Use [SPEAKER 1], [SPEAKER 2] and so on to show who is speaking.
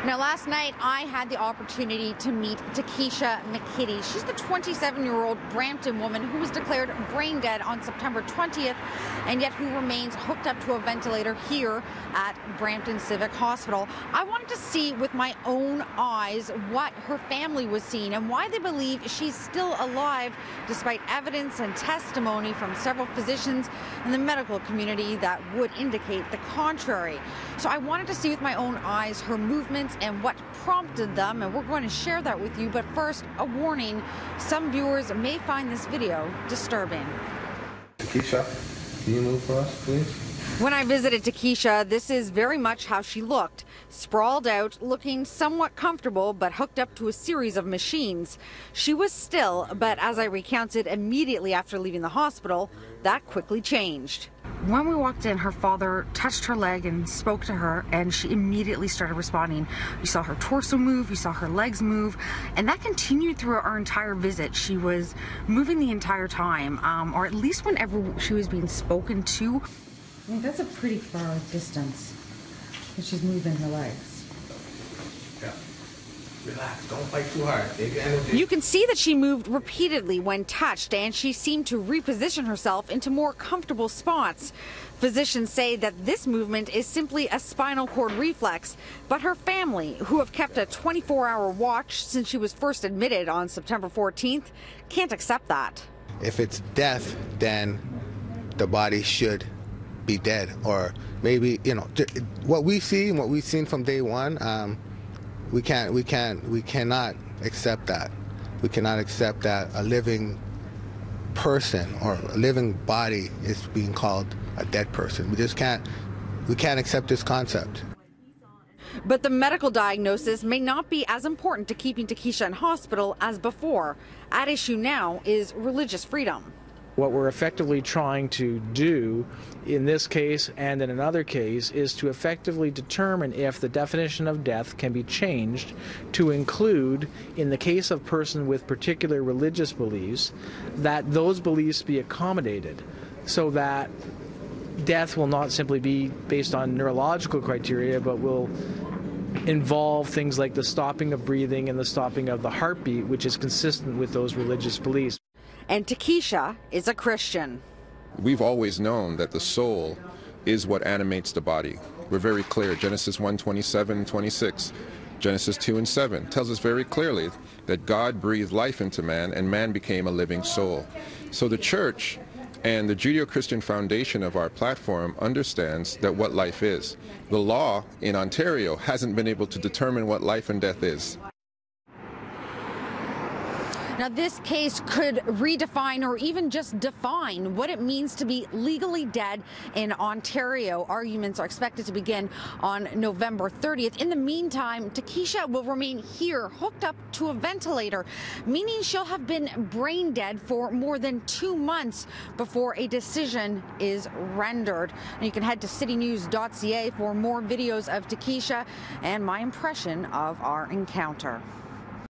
[SPEAKER 1] Now, last night I had the opportunity to meet Taquisha McKitty. She's the 27-year-old Brampton woman who was declared brain dead on September 20th, and yet who remains hooked up to a ventilator here at Brampton Civic Hospital. I wanted to see with my own eyes what her family was seeing and why they believe she's still alive, despite evidence and testimony from several physicians in the medical community that would indicate the contrary. So I wanted to see with my own eyes her movements and what prompted them, and we're going to share that with you. But first, a warning: some viewers may find this video disturbing.
[SPEAKER 2] Taquisha, can you move for us, please?
[SPEAKER 1] When I visited Taquisha, this is very much how she looked. Sprawled out, looking somewhat comfortable, but hooked up to a series of machines. She was still, but as I recounted immediately after leaving the hospital, that quickly changed. When we walked in, her father touched her leg and spoke to her, and she immediately started responding. You saw her torso move, you saw her legs move, and that continued through our entire visit. She was moving the entire time, or at least whenever she was being spoken to. I mean, that's a pretty far distance that she's moving her legs.
[SPEAKER 2] Yeah. Relax, don't fight too hard.
[SPEAKER 1] You can see that she moved repeatedly when touched, and she seemed to reposition herself into more comfortable spots. Physicians say that this movement is simply a spinal cord reflex, but her family, who have kept a 24-hour watch since she was first admitted on September 14th, can't accept that.
[SPEAKER 2] If it's death, then the body should be dead, or maybe, you know, what we see and what we've seen from day one. We cannot accept that. We cannot accept that a living person or a living body is being called a dead person. We can't accept this concept.
[SPEAKER 1] But the medical diagnosis may not be as important to keeping Taquisha in hospital as before. At issue now is religious freedom.
[SPEAKER 3] What we're effectively trying to do in this case and in another case is to effectively determine if the definition of death can be changed to include, in the case of person with particular religious beliefs, that those beliefs be accommodated so that death will not simply be based on neurological criteria, but will involve things like the stopping of breathing and the stopping of the heartbeat, which is consistent with those religious beliefs.
[SPEAKER 1] And Taquisha is a Christian.
[SPEAKER 4] We've always known that the soul is what animates the body. We're very clear. Genesis 1:27-26, Genesis 2:7 tells us very clearly that God breathed life into man and man became a living soul. So the church and the Judeo-Christian foundation of our platform understands that what life is. The law in Ontario hasn't been able to determine what life and death is.
[SPEAKER 1] Now, this case could redefine or even just define what it means to be legally dead in Ontario. Arguments are expected to begin on November 30th. In the meantime, Taquisha will remain here, hooked up to a ventilator, meaning she'll have been brain dead for more than 2 months before a decision is rendered. And you can head to citynews.ca for more videos of Taquisha and my impression of our encounter.